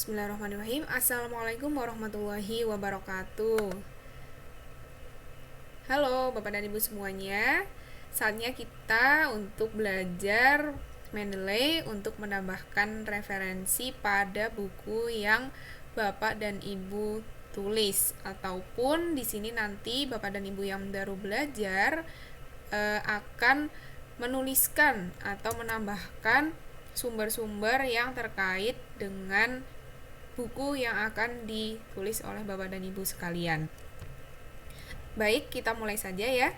Bismillahirrahmanirrahim. Assalamualaikum warahmatullahi wabarakatuh. Halo Bapak dan Ibu semuanya. Saatnya kita untuk belajar Mendeley untuk menambahkan referensi pada buku yang Bapak dan Ibu tulis, ataupun di sini nanti Bapak dan Ibu yang baru belajar akan menuliskan atau menambahkan sumber-sumber yang terkait dengan buku yang akan ditulis oleh Bapak dan Ibu sekalian. Baik, kita mulai saja ya.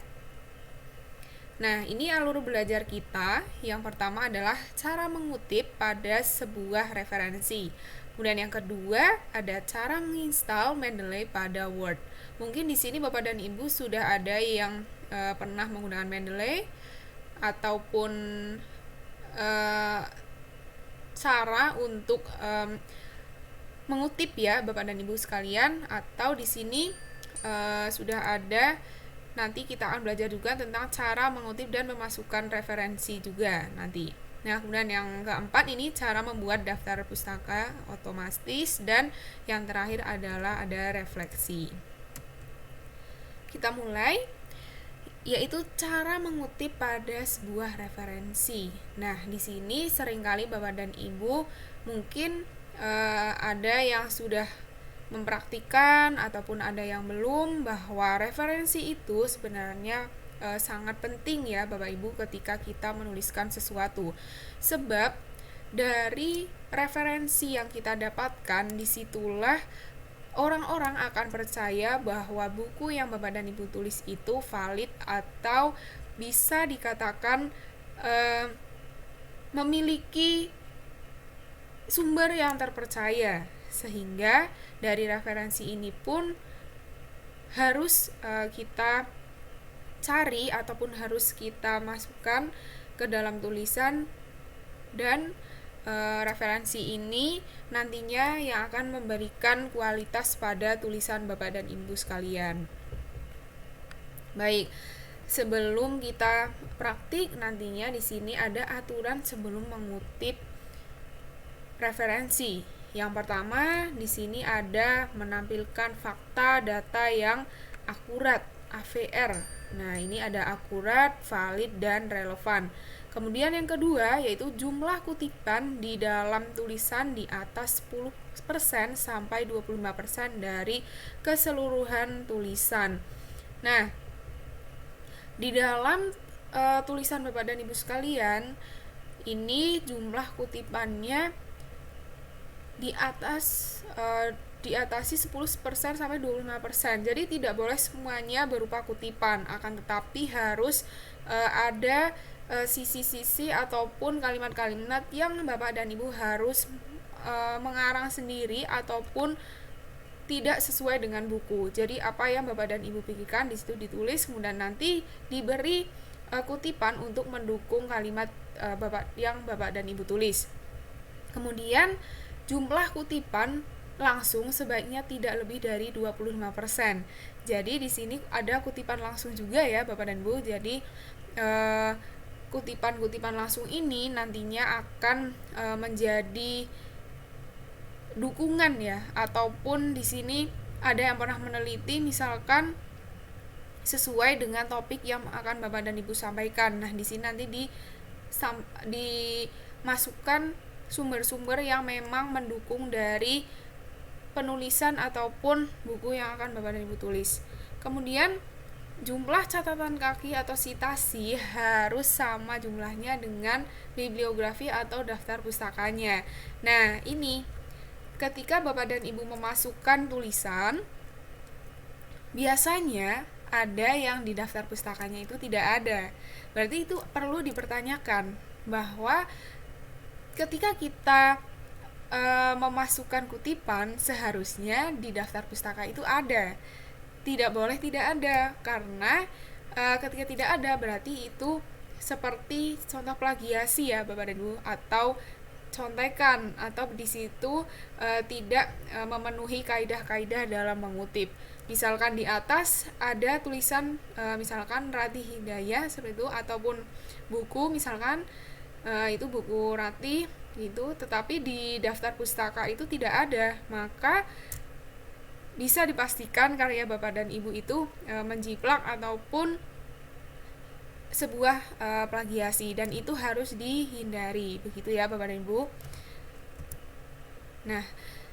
Nah, ini alur belajar kita. Yang pertama adalah cara mengutip pada sebuah referensi. Kemudian yang kedua ada cara menginstal Mendeley pada Word. Mungkin di sini Bapak dan Ibu sudah ada yang pernah menggunakan Mendeley ataupun cara untuk mengutip ya Bapak dan Ibu sekalian, atau di sini sudah ada, nanti kita akan belajar juga tentang cara mengutip dan memasukkan referensi juga nanti. Nah, kemudian yang keempat ini cara membuat daftar pustaka otomatis, dan yang terakhir adalah ada refleksi. Kita mulai, yaitu cara mengutip pada sebuah referensi. Nah, di sini seringkali Bapak dan Ibu mungkin ada yang sudah mempraktikkan ataupun ada yang belum, bahwa referensi itu sebenarnya sangat penting ya Bapak Ibu ketika kita menuliskan sesuatu. Sebab dari referensi yang kita dapatkan, disitulah orang-orang akan percaya bahwa buku yang Bapak dan Ibu tulis itu valid atau bisa dikatakan memiliki sumber yang terpercaya, sehingga dari referensi ini pun harus kita cari ataupun harus kita masukkan ke dalam tulisan, dan referensi ini nantinya yang akan memberikan kualitas pada tulisan Bapak dan Ibu sekalian. Baik, sebelum kita praktik nantinya di sini ada aturan sebelum mengutip referensi. Yang pertama, di sini ada menampilkan fakta data yang akurat, AVR. Nah, ini ada akurat, valid, dan relevan. Kemudian yang kedua, yaitu jumlah kutipan di dalam tulisan di atas 10% sampai 25% dari keseluruhan tulisan. Nah, di dalam tulisan Bapak dan Ibu sekalian, ini jumlah kutipannya diatasi 10% sampai 25%. Jadi tidak boleh semuanya berupa kutipan, akan tetapi harus ada sisi-sisi ataupun kalimat-kalimat yang Bapak dan Ibu harus mengarang sendiri ataupun tidak sesuai dengan buku. Jadi apa yang Bapak dan Ibu pikirkan di situ ditulis, kemudian nanti diberi kutipan untuk mendukung kalimat yang Bapak dan Ibu tulis. Kemudian jumlah kutipan langsung sebaiknya tidak lebih dari 25%. Jadi di sini ada kutipan langsung juga ya Bapak dan Ibu. Jadi kutipan-kutipan langsung ini nantinya akan menjadi dukungan ya, ataupun di sini ada yang pernah meneliti misalkan sesuai dengan topik yang akan Bapak dan Ibu sampaikan. Nah, di sini nanti dimasukkan sumber-sumber yang memang mendukung dari penulisan ataupun buku yang akan Bapak dan Ibu tulis. Kemudian jumlah catatan kaki atau sitasi harus sama jumlahnya dengan bibliografi atau daftar pustakanya. Nah, ini ketika Bapak dan Ibu memasukkan tulisan, biasanya ada yang di daftar pustakanya itu tidak ada. Berarti itu perlu dipertanyakan, bahwa ketika kita memasukkan kutipan, seharusnya di daftar pustaka itu ada. Tidak boleh tidak ada, karena ketika tidak ada berarti itu seperti contoh plagiasi ya Bapak dan Ibu, atau contekan, atau di situ tidak memenuhi kaidah-kaidah dalam mengutip. Misalkan di atas ada tulisan misalkan Ratih Hidayah seperti itu, ataupun buku misalkan itu buku Ratih gitu, tetapi di daftar pustaka itu tidak ada, maka bisa dipastikan karya Bapak dan Ibu itu menjiplak ataupun sebuah plagiasi, dan itu harus dihindari, begitu ya Bapak dan Ibu. Nah,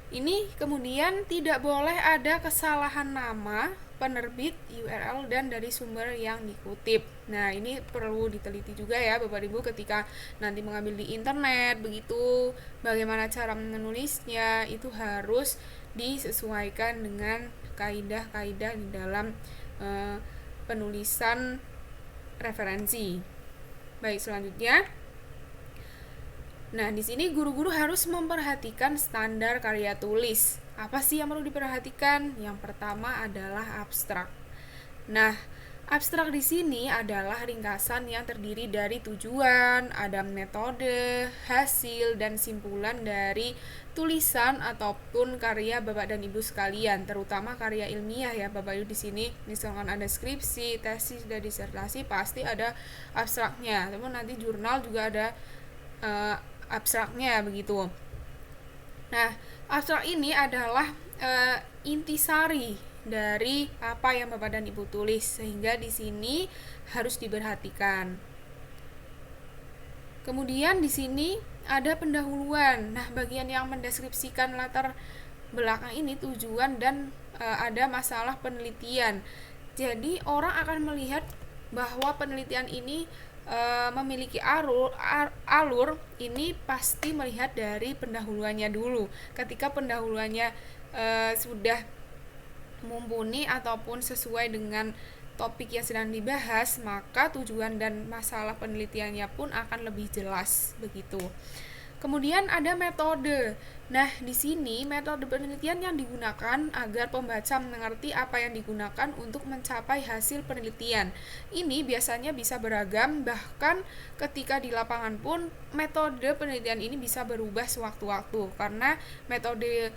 ini kemudian tidak boleh ada kesalahan nama, penerbit, URL, dan dari sumber yang dikutip. Nah, ini perlu diteliti juga ya Bapak Ibu ketika nanti mengambil di internet, begitu bagaimana cara menulisnya, itu harus disesuaikan dengan kaidah-kaidah di dalam penulisan referensi. Baik, selanjutnya. Nah, di sini guru-guru harus memperhatikan standar karya tulis. Apa sih yang perlu diperhatikan? Yang pertama adalah abstrak. Nah, abstrak di sini adalah ringkasan yang terdiri dari tujuan, ada metode, hasil, dan simpulan dari tulisan ataupun karya Bapak dan Ibu sekalian, terutama karya ilmiah ya Bapak Ibu. Di sini misalkan ada skripsi, tesis, dan disertasi, pasti ada abstraknya. Namun nanti jurnal juga ada abstraknya, begitu. Nah, abstrak ini adalah intisari dari apa yang Bapak dan Ibu tulis, sehingga di sini harus diperhatikan. Kemudian di sini ada pendahuluan. Nah, bagian yang mendeskripsikan latar belakang ini, tujuan, dan ada masalah penelitian. Jadi orang akan melihat bahwa penelitian ini memiliki alur ini pasti melihat dari pendahuluannya dulu. Ketika pendahuluannya sudah mumpuni ataupun sesuai dengan topik yang sedang dibahas, maka tujuan dan masalah penelitiannya pun akan lebih jelas, begitu. Kemudian ada metode. Nah, di sini metode penelitian yang digunakan agar pembaca mengerti apa yang digunakan untuk mencapai hasil penelitian. Ini biasanya bisa beragam, bahkan ketika di lapangan pun metode penelitian ini bisa berubah sewaktu-waktu, karena metode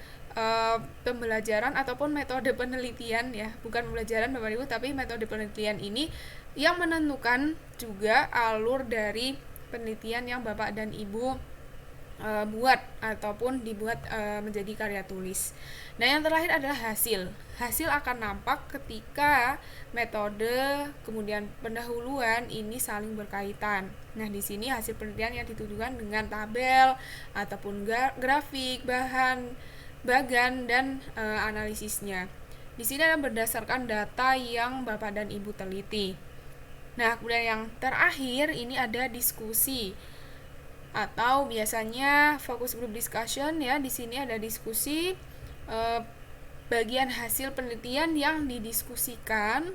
pembelajaran ataupun metode penelitian ya, bukan pembelajaran Bapak Ibu, tapi metode penelitian ini yang menentukan juga alur dari penelitian yang Bapak dan Ibu buat ataupun dibuat menjadi karya tulis. Nah, yang terakhir adalah hasil. Hasil akan nampak ketika metode kemudian pendahuluan ini saling berkaitan. Nah, di sini hasil penelitian yang ditujukan dengan tabel ataupun grafik, bagan, dan analisisnya. Di sini ada berdasarkan data yang Bapak dan Ibu teliti. Nah, kemudian yang terakhir ini ada diskusi, atau biasanya fokus group discussion ya. Di sini ada diskusi bagian hasil penelitian yang didiskusikan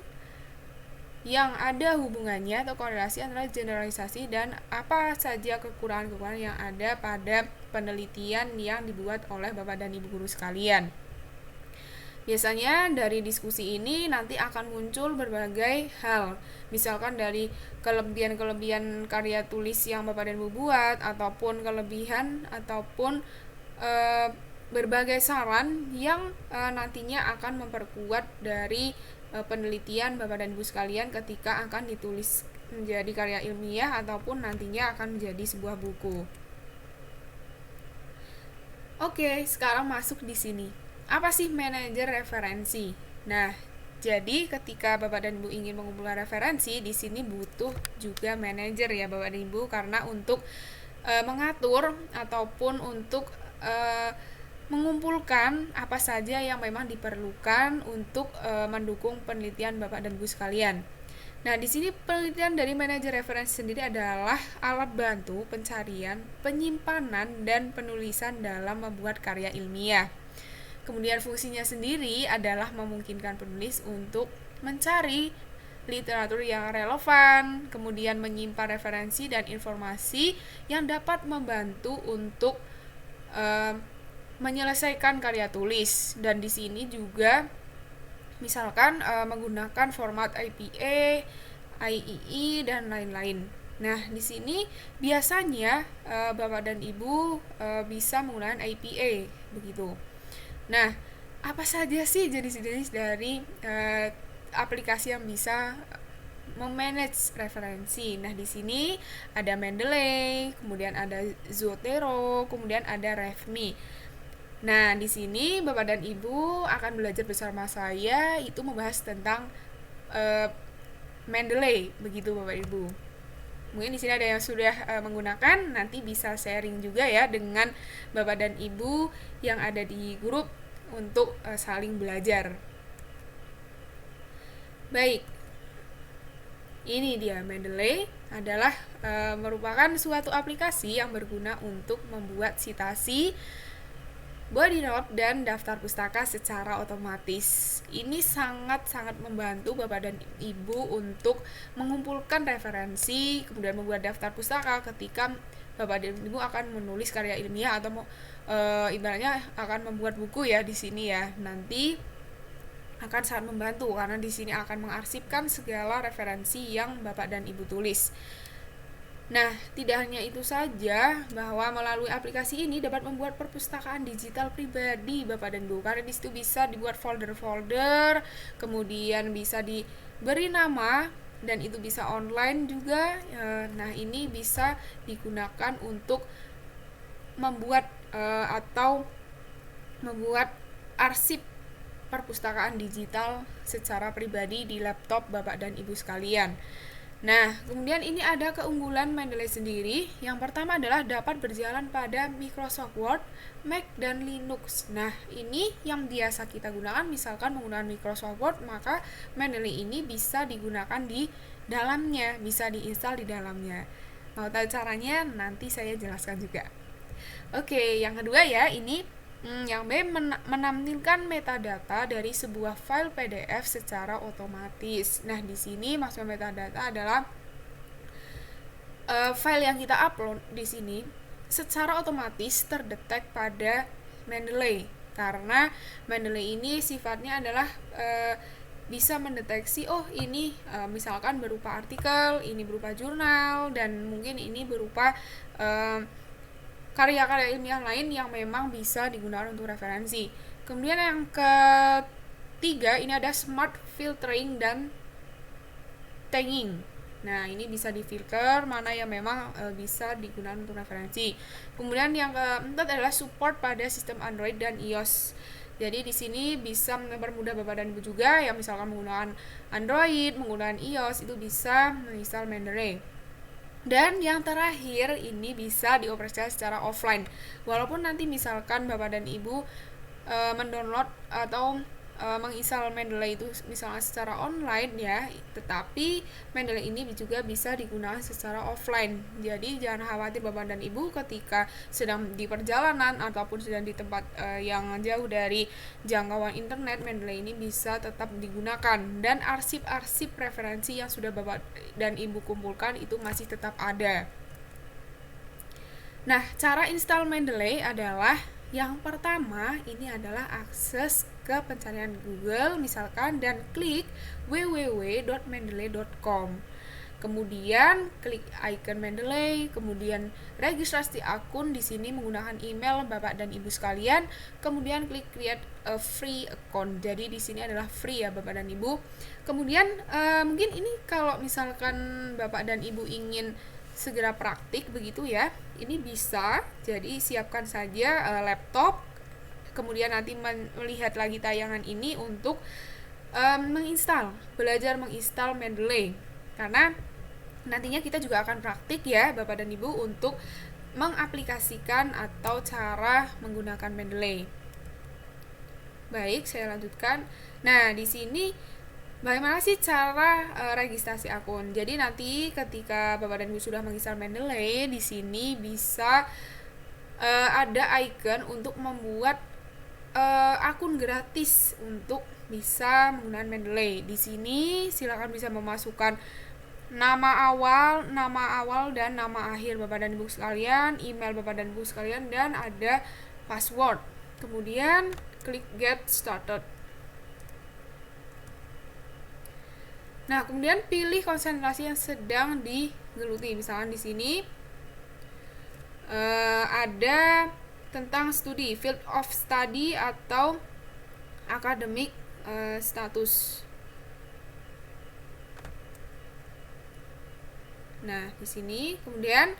yang ada hubungannya atau korelasi antara generalisasi dan apa saja kekurangan-kekurangan yang ada pada penelitian yang dibuat oleh Bapak dan Ibu guru sekalian. Biasanya dari diskusi ini nanti akan muncul berbagai hal, misalkan dari kelebihan-kelebihan karya tulis yang Bapak dan Ibu buat, ataupun kelebihan ataupun berbagai saran yang nantinya akan memperkuat dari penelitian Bapak dan Ibu sekalian ketika akan ditulis menjadi karya ilmiah ataupun nantinya akan menjadi sebuah buku. Oke, sekarang masuk di sini. Apa sih manajer referensi? Nah, jadi ketika Bapak dan Ibu ingin mengumpulkan referensi, di sini butuh juga manajer ya Bapak dan Ibu, karena untuk mengatur ataupun untuk mengumpulkan apa saja yang memang diperlukan untuk mendukung penelitian Bapak dan Ibu sekalian. Nah, di sini penelitian dari manajer referensi sendiri adalah alat bantu pencarian, penyimpanan, dan penulisan dalam membuat karya ilmiah. Kemudian fungsinya sendiri adalah memungkinkan penulis untuk mencari literatur yang relevan, kemudian menyimpan referensi dan informasi yang dapat membantu untuk menyelesaikan karya tulis. Dan di sini juga misalkan menggunakan format IPA, IEE, dan lain-lain. Nah, di sini biasanya Bapak dan Ibu bisa menggunakan IPA, begitu. Nah, apa saja sih jenis-jenis dari aplikasi yang bisa memanage referensi. Nah, di sini ada Mendeley, kemudian ada Zotero, kemudian ada REFMI. Nah, di sini Bapak dan Ibu akan belajar bersama saya itu membahas tentang Mendeley, begitu Bapak Ibu. Mungkin di sini ada yang sudah menggunakan, nanti bisa sharing juga ya dengan Bapak dan Ibu yang ada di grup untuk saling belajar. Baik, ini dia Mendeley adalah merupakan suatu aplikasi yang berguna untuk membuat citasi, body note, dan daftar pustaka secara otomatis. Ini sangat-sangat membantu Bapak dan Ibu untuk mengumpulkan referensi, kemudian membuat daftar pustaka ketika Bapak dan Ibu akan menulis karya ilmiah atau ibaratnya akan membuat buku ya di sini ya. Nanti akan sangat membantu karena di sini akan mengarsipkan segala referensi yang Bapak dan Ibu tulis. Nah, tidak hanya itu saja, bahwa melalui aplikasi ini dapat membuat perpustakaan digital pribadi Bapak dan Ibu. Karena di situ bisa dibuat folder-folder, kemudian bisa diberi nama, dan itu bisa online juga. Nah, ini bisa digunakan untuk membuat atau membuat arsip perpustakaan digital secara pribadi di laptop Bapak dan Ibu sekalian. Nah, kemudian ini ada keunggulan Mendeley sendiri. Yang pertama adalah dapat berjalan pada Microsoft Word, Mac, dan Linux. Nah, ini yang biasa kita gunakan, misalkan menggunakan Microsoft Word, maka Mendeley ini bisa digunakan di dalamnya, bisa diinstal di dalamnya. Mau tahu caranya? Nanti saya jelaskan juga. Oke, yang kedua ya, ini yang B menampilkan metadata dari sebuah file PDF secara otomatis. Nah, di sini maksud metadata adalah file yang kita upload di sini secara otomatis terdetek pada Mendeley. Karena Mendeley ini sifatnya adalah bisa mendeteksi, oh ini misalkan berupa artikel, ini berupa jurnal, dan mungkin ini berupa karya-karya ilmiah lain yang memang bisa digunakan untuk referensi. Kemudian yang ketiga, ini ada smart filtering dan tagging. Nah, ini bisa difilter mana yang memang bisa digunakan untuk referensi. Kemudian yang keempat adalah support pada sistem Android dan iOS. Jadi di sini bisa mempermudah Bapak dan Ibu juga yang misalkan menggunakan Android, menggunakan iOS, itu bisa menginstal Mendeley. Dan yang terakhir, ini bisa dioperasikan secara offline. Walaupun nanti misalkan Bapak dan Ibu mendownload atau menginstal Mendeley itu misalnya secara online ya, tetapi Mendeley ini juga bisa digunakan secara offline. Jadi jangan khawatir Bapak dan Ibu ketika sedang di perjalanan ataupun sedang di tempat yang jauh dari jangkauan internet, Mendeley ini bisa tetap digunakan, dan arsip-arsip referensi yang sudah Bapak dan Ibu kumpulkan itu masih tetap ada. Nah, cara install Mendeley adalah yang pertama, ini adalah akses ke pencarian Google misalkan dan klik www.mendeley.com. Kemudian klik icon Mendeley, kemudian registrasi akun di sini menggunakan email Bapak dan Ibu sekalian, kemudian klik create a free account. Jadi di sini adalah free ya Bapak dan Ibu. Kemudian mungkin ini kalau misalkan Bapak dan Ibu ingin segera praktik begitu ya, ini bisa, jadi siapkan saja laptop, kemudian nanti melihat lagi tayangan ini untuk belajar menginstal Mendeley, karena nantinya kita juga akan praktik ya Bapak dan Ibu untuk mengaplikasikan atau cara menggunakan Mendeley. Baik, saya lanjutkan. Nah, di sini bagaimana sih cara registrasi akun? Jadi nanti ketika Bapak dan Ibu sudah menginstal Mendeley, di sini bisa ada icon untuk membuat akun gratis untuk bisa menggunakan Mendeley. Di sini silakan bisa memasukkan nama awal dan nama akhir Bapak dan Ibu sekalian, email Bapak dan Ibu sekalian, dan ada password. Kemudian klik get started. Nah, kemudian pilih konsentrasi yang sedang digeluti. Misalkan di sini ada tentang studi, field of study atau academic status. Nah, di sini kemudian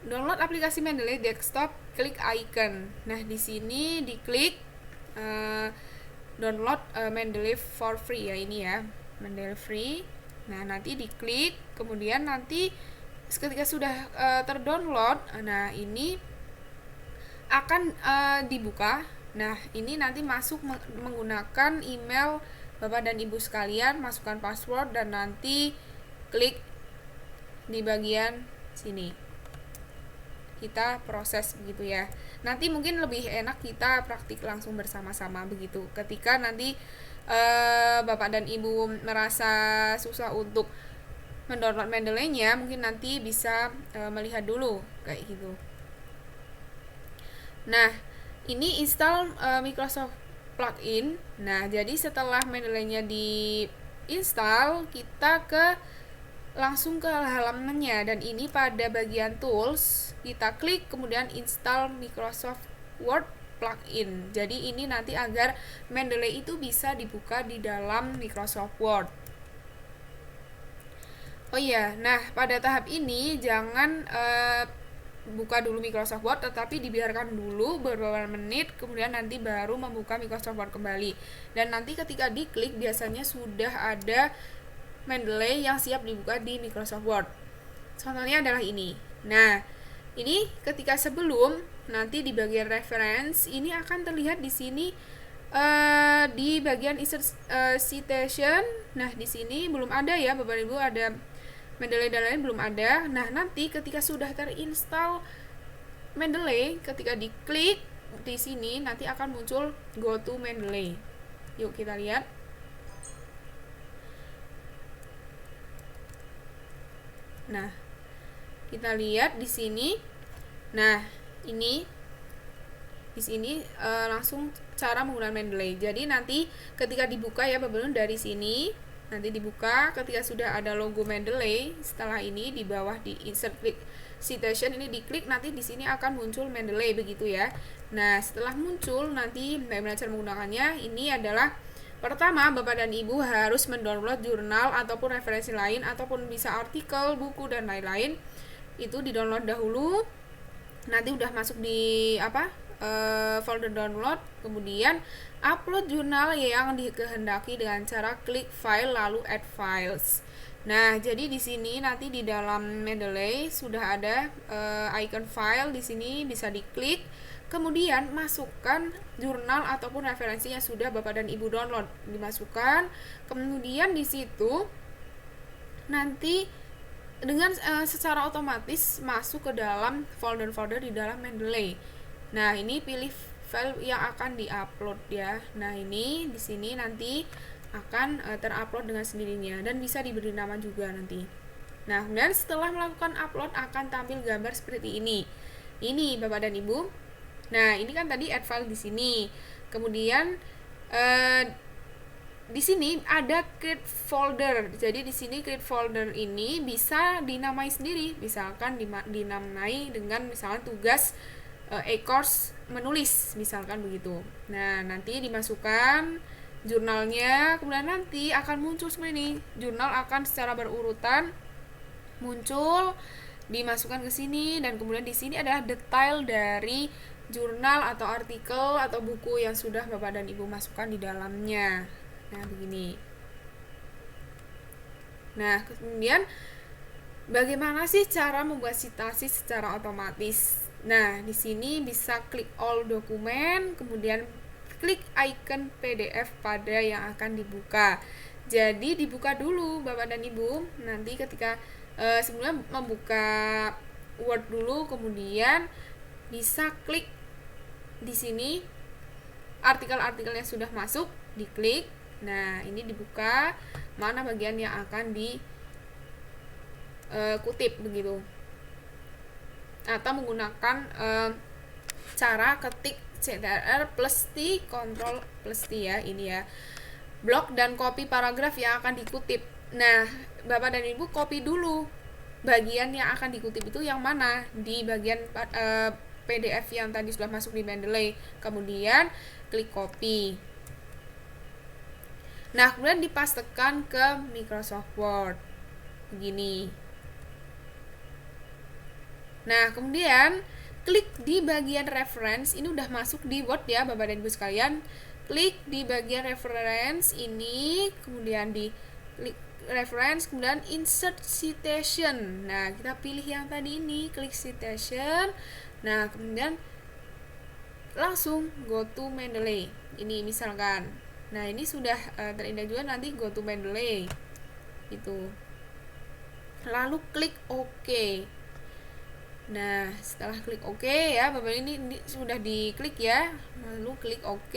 download aplikasi Mendeley desktop, klik icon. Nah, di sini diklik download Mendeley for free ya, ini ya, Mendeley free. Nah, nanti diklik, kemudian nanti ketika sudah terdownload, nah ini akan dibuka. Nah, ini nanti masuk menggunakan email Bapak dan Ibu sekalian, masukkan password dan nanti klik di bagian sini. Kita proses begitu ya. Nanti mungkin lebih enak kita praktik langsung bersama-sama begitu. Ketika nanti Bapak dan Ibu merasa susah untuk mendownload Mendeley-nya, mungkin nanti bisa melihat dulu kayak gitu. Nah, ini install Microsoft plugin. Nah, jadi setelah Mendeley-nya di install, kita langsung ke halamannya, dan ini pada bagian tools kita klik kemudian install Microsoft Word plugin. Jadi ini nanti agar Mendeley itu bisa dibuka di dalam Microsoft Word. Oh iya, nah pada tahap ini jangan buka dulu Microsoft Word, tetapi dibiarkan dulu beberapa menit, kemudian nanti baru membuka Microsoft Word kembali. Dan nanti ketika diklik biasanya sudah ada Mendeley yang siap dibuka di Microsoft Word. Contohnya adalah ini. Nah, ini ketika sebelum nanti di bagian reference ini akan terlihat di sini di bagian insert citation. Nah, di sini belum ada ya Bapak Ibu, ada Mendeley dan lain belum ada. Nah, nanti ketika sudah terinstall Mendeley, ketika diklik di sini nanti akan muncul Go to Mendeley. Yuk kita lihat. Nah, kita lihat di sini. Nah, ini di sini langsung cara menggunakan Mendeley. Jadi nanti ketika dibuka ya Bapak Ibu dari sini, nanti dibuka ketika sudah ada logo Mendeley. Setelah ini di bawah di insert klik citation ini diklik, nanti di sini akan muncul Mendeley begitu ya. Nah, setelah muncul nanti bagaimana cara menggunakannya? Ini adalah pertama, Bapak dan Ibu harus mendownload jurnal ataupun referensi lain ataupun bisa artikel, buku dan lain-lain. Itu di-download dahulu. Nanti udah masuk di folder download, kemudian upload jurnal yang dikehendaki dengan cara klik file lalu add files. Nah, jadi di sini nanti di dalam Mendeley sudah ada icon file, di sini bisa diklik, kemudian masukkan jurnal ataupun referensi yang sudah Bapak dan Ibu download, dimasukkan, kemudian di situ nanti dengan secara otomatis masuk ke dalam folder-folder di dalam Mendeley. Nah, ini pilih file yang akan diupload ya. Nah, ini di sini nanti akan terupload dengan sendirinya dan bisa diberi nama juga nanti. Nah, kemudian setelah melakukan upload akan tampil gambar seperti ini. Ini Bapak dan Ibu. Nah, ini kan tadi add file di sini. Kemudian di sini ada create folder. Jadi di sini create folder ini bisa dinamai sendiri. Misalkan dinamai dengan misalnya tugas e-course menulis, misalkan begitu. Nah, nanti dimasukkan jurnalnya, kemudian nanti akan muncul seperti ini. Jurnal akan secara berurutan muncul, dimasukkan ke sini, dan kemudian di sini adalah detail dari jurnal atau artikel atau buku yang sudah Bapak dan Ibu masukkan di dalamnya. Nah, begini. Nah, kemudian bagaimana sih cara membuat citasi secara otomatis? Nah, di sini bisa klik all dokumen, kemudian klik icon PDF pada yang akan dibuka. Jadi dibuka dulu Bapak dan Ibu. Nanti ketika sebelumnya membuka Word dulu, kemudian bisa klik di sini artikel-artikel yang sudah masuk, diklik. Nah, ini dibuka mana bagian yang akan dikutip begitu. Atau menggunakan cara ketik Ctrl plus T, Ctrl plus T ya, ini ya. Blok dan copy paragraf yang akan dikutip. Nah, Bapak dan Ibu copy dulu bagian yang akan dikutip itu yang mana, di bagian PDF yang tadi sudah masuk di Mendeley. Kemudian klik copy. Nah, kemudian dipastekan ke Microsoft Word. Begini. Nah, kemudian klik di bagian reference. Ini udah masuk di Word ya Bapak dan Ibu sekalian. Klik di bagian reference ini, kemudian di klik reference, kemudian insert citation. Nah, kita pilih yang tadi ini, klik citation. Nah, kemudian langsung go to Mendeley. Ini misalkan. Nah, ini sudah terindah juga, nanti go to Mendeley. Itu. Lalu klik OK. Nah, setelah klik OK ya, Bapak ini sudah diklik ya. Lalu klik OK.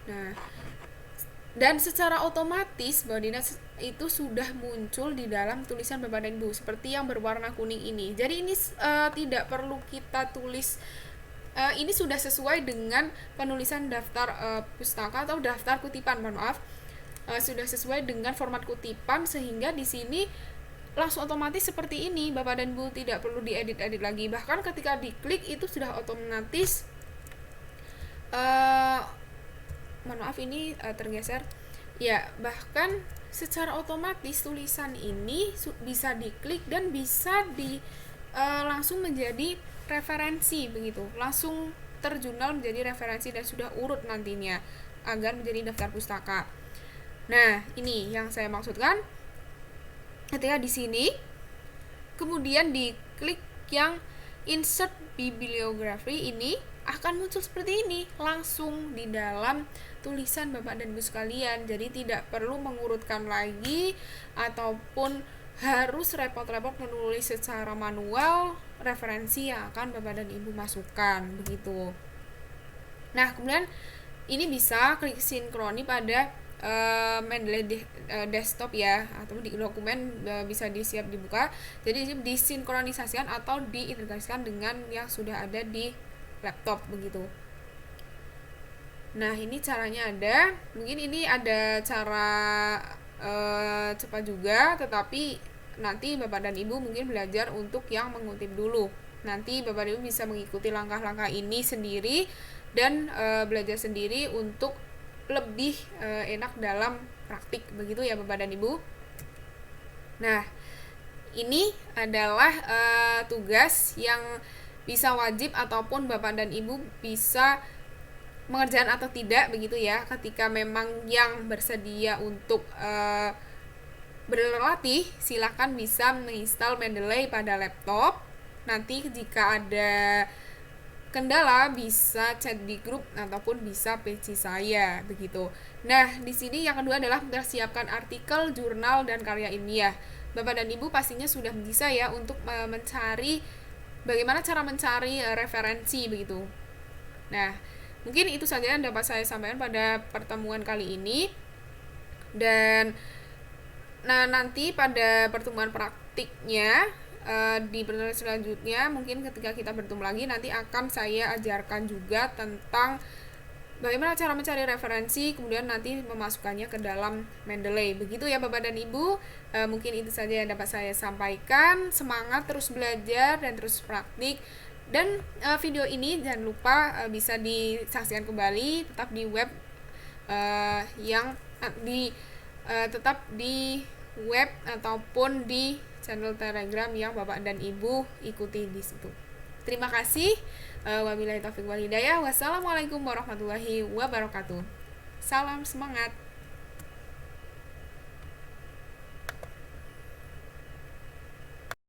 Nah, dan secara otomatis Bapak Dina itu sudah muncul di dalam tulisan Bapak dan Ibu seperti yang berwarna kuning ini. Jadi ini tidak perlu kita tulis, ini sudah sesuai dengan penulisan daftar pustaka atau daftar kutipan, mohon maaf. Sudah sesuai dengan format kutipan sehingga di sini langsung otomatis seperti ini Bapak dan Ibu, tidak perlu diedit-edit lagi. Bahkan ketika diklik itu sudah otomatis mohon maaf ini tergeser ya, bahkan secara otomatis tulisan ini bisa diklik dan bisa langsung menjadi referensi begitu, langsung terjurnal menjadi referensi dan sudah urut nantinya agar menjadi daftar pustaka. Nah, ini yang saya maksudkan. Ketika di sini kemudian diklik yang insert bibliography, ini akan muncul seperti ini langsung di dalam tulisan Bapak dan Ibu sekalian. Jadi tidak perlu mengurutkan lagi ataupun harus repot-repot menulis secara manual referensi yang akan Bapak dan Ibu masukkan begitu. Nah, kemudian ini bisa klik sinkroni pada Mendeley desktop ya, atau di dokumen bisa disiap dibuka. Jadi disinkronisasikan atau diintegrasikan dengan yang sudah ada di laptop begitu. Nah, ini caranya ada. Mungkin ini ada cara cepat juga, tetapi nanti Bapak dan Ibu mungkin belajar untuk yang mengutip dulu. Nanti Bapak dan Ibu bisa mengikuti langkah-langkah ini sendiri dan belajar sendiri untuk lebih enak dalam praktik begitu ya Bapak dan Ibu. Nah, ini adalah tugas yang bisa wajib ataupun Bapak dan Ibu bisa mengerjakan atau tidak begitu ya, ketika memang yang bersedia untuk berlatih silahkan bisa menginstal Mendeley pada laptop. Nanti jika ada kendala bisa chat di grup ataupun bisa PC saya begitu. Nah, di sini yang kedua adalah mempersiapkan artikel, jurnal dan karya ilmiah. Bapak dan Ibu pastinya sudah bisa ya untuk mencari bagaimana cara mencari referensi begitu. Nah, mungkin itu saja yang dapat saya sampaikan pada pertemuan kali ini. Dan nanti pada pertemuan praktiknya di pertemuan selanjutnya mungkin ketika kita bertemu lagi nanti akan saya ajarkan juga tentang bagaimana cara mencari referensi kemudian nanti memasukkannya ke dalam Mendeley begitu ya Bapak dan Ibu. Mungkin itu saja yang dapat saya sampaikan. Semangat terus belajar dan terus praktik, dan video ini jangan lupa bisa disaksikan kembali tetap di web tetap di web ataupun di channel Telegram yang Bapak dan Ibu ikuti di situ. Terima kasih. Wabillahi taufiq wal hidayah. Wassalamualaikum warahmatullahi wabarakatuh. Salam semangat.